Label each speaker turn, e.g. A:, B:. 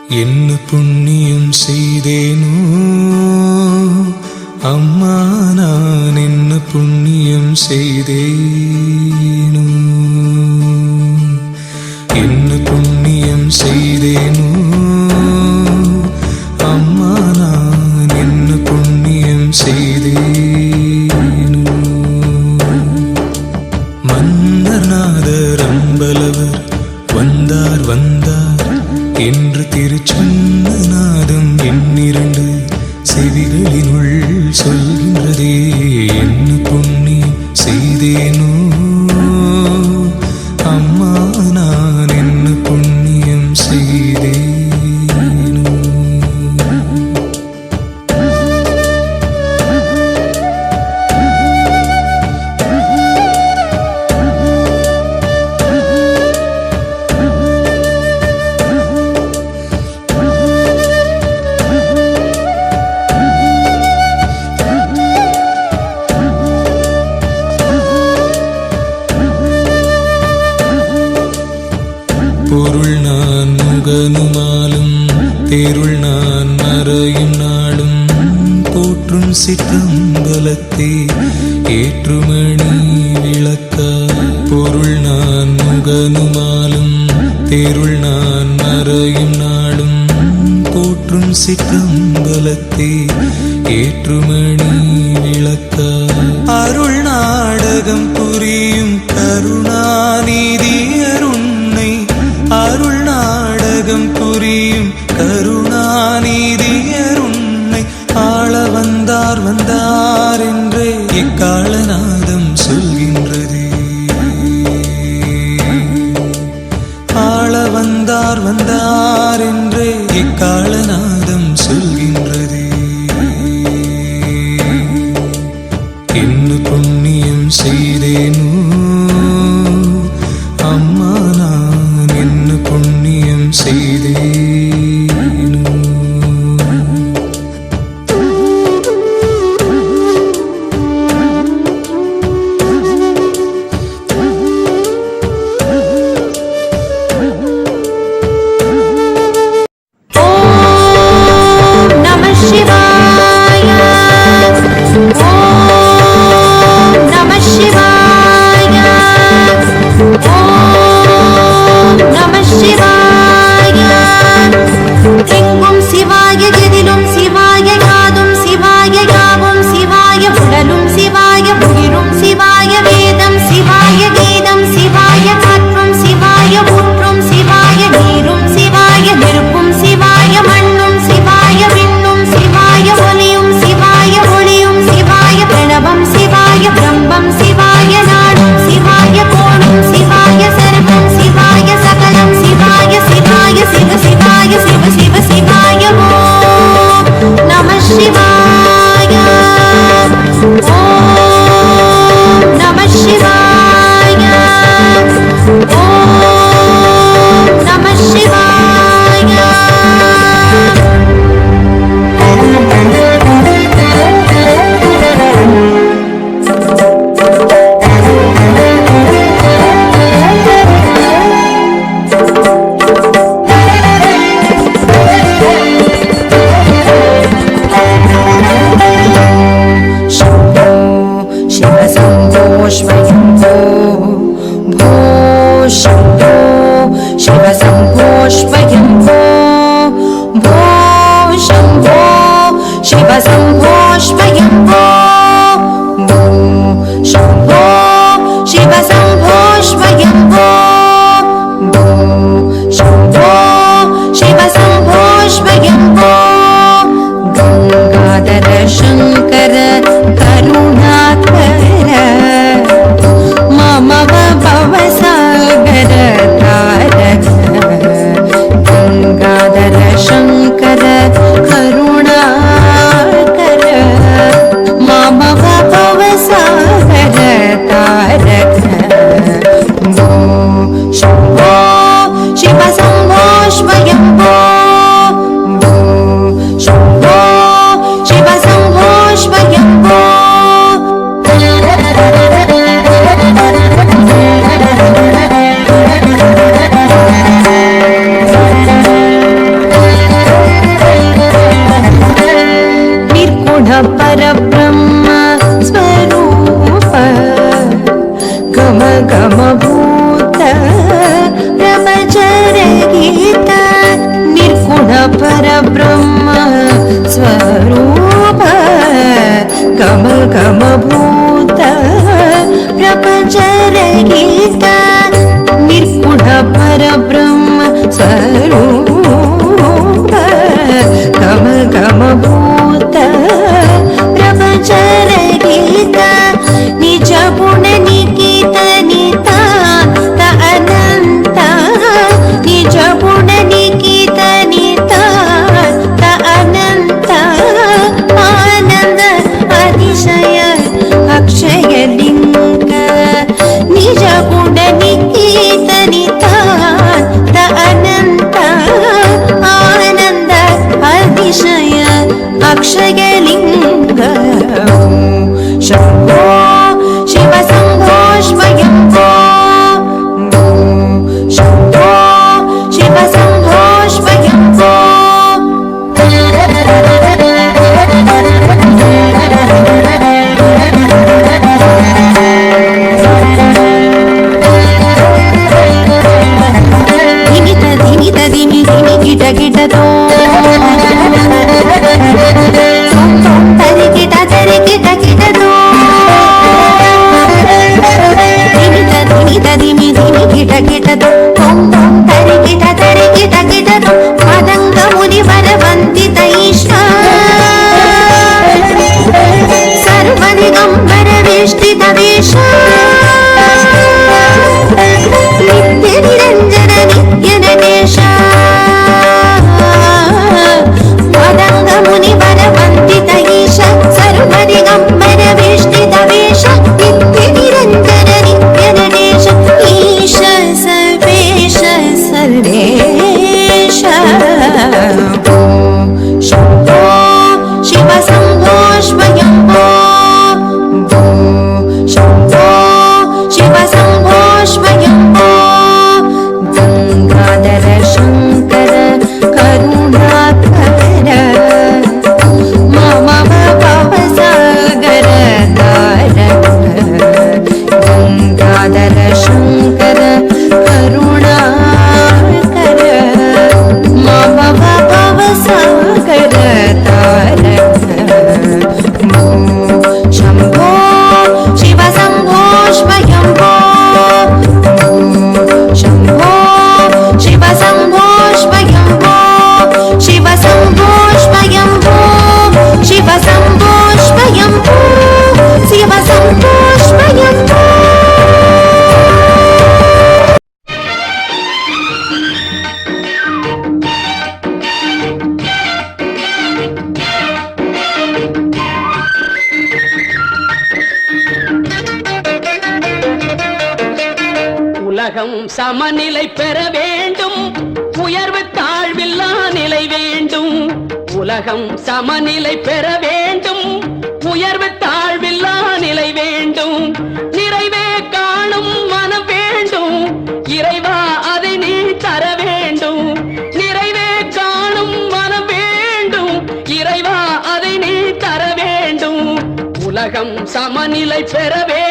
A: என்ன புண்ணியம் செய்தேனோ அம்மா, நான் என்ன புண்ணியம் செய்தேனோ, என்ன புண்ணியம் செய்தேனோ அம்மா, நான் என்ன புண்ணியம் செய்தேனோ. மன்னர் நாதர் அம்பலவர் வந்தார் வந்தார் என்று திருச்சொன்ன நாதம் என்னிரண்டு செவிகளினுள் சொல்கின்றதே. என்ன புண்ணியம் செய்தேனோ அம்மா, நான் என்ன புண்ணியம் செய்தேனோ. பொருள் நான் முகனுமாலும் தேருள் நான் மறையும் நாளும் போற்றும் சிற்றம்பலத்தே ஏற்றுமணி விளக்க. பொருள் நான் முகனுமாலும் தேருள் நான் மறையும் நாளும் போற்றும் சிற்றம்பலத்தே ஏற்றுமணி விளக்க. அருள் நாடகம் புரியும் கருணாநிதி அருணை, அருள் நாடகம் புரியும் கருணாநிதி அருணை ஆள வந்தார் வந்தார் என்றே இக்காலநாதம் சொல்கின்றதே. ஆள வந்தார் வந்தார் என்றே இக்காலநாதம் சொல்கின்றதே. என்ன புண்ணியம் செய்தேனோ அம்மா, நான் என்ன புண்ணியம் செய்தேனோ.
B: Namah Shivaya. परब्रह्म स्वरूप गमभूत प्रपञ्चरहित निर्गुण परब्रह्म स्वरूप गमभूत प्रपञ्चरहित निज गुण निकित नितान्त अनन्त निज गुण निकित नितान्त अनन्त आनन्द अतिशय अक्षय लिङ्ग निज गुण निकित नितान्त अनन्त आनन्द अतिशय अक्षय लिङ्ग शम्भो शिव शम्भो स्वयम्भो शम्भो शिव शम्भो स्वयम्भो धिमि गिट गिटतो तरि गिट गिटतो धिमि गिट गिटतो तरि गिट गिटतो पदङ्ग मुनि वरवन्दित ईश्वर सर्वदिगम्बर वेष्टित वेश नित्य निरञ्जन नित्य नटेश पदङ्ग मुनि वरवन्दित ईश सर्वदिगम्बर वेष्टित वेश नित्य निरञ्जन नित्य नटेश ईश सर्वेश सर्वेश शम्भो शिव शम्भो स्वयम्भो शम्भो शिव शम्भो स्वयम्भो गङ्गाधर शङ्कर करुणाकर मम भवसागर तारक गङ्गाधर शङ्कर करुणाकर मम भवसागर तारक शम्भो शिव शम्भो स्वयम्भो शम्भो शिव शम्भो स्वयम्भो शिव शम्भो स्वयम्भो शिव शम्भो स्वयम्भो शिव शम्भो स्वयम्भो
C: உலகம் சமநிலை பெற வேண்டும் உயர்வு தாழ்வில்லா நிலை வேண்டும் உலகம் சமநிலை பெற வேண்டும் உயர்வு தாழ்வில்லா நிலை வேண்டும் நிறைவே காணும் மனம் வேண்டும் இறைவா அதை நீ தர வேண்டும் நிறைவே காணும் மனம் வேண்டும் இறைவா அதை நீ தர வேண்டும் உலகம் சமநிலை பெற வேண்டும்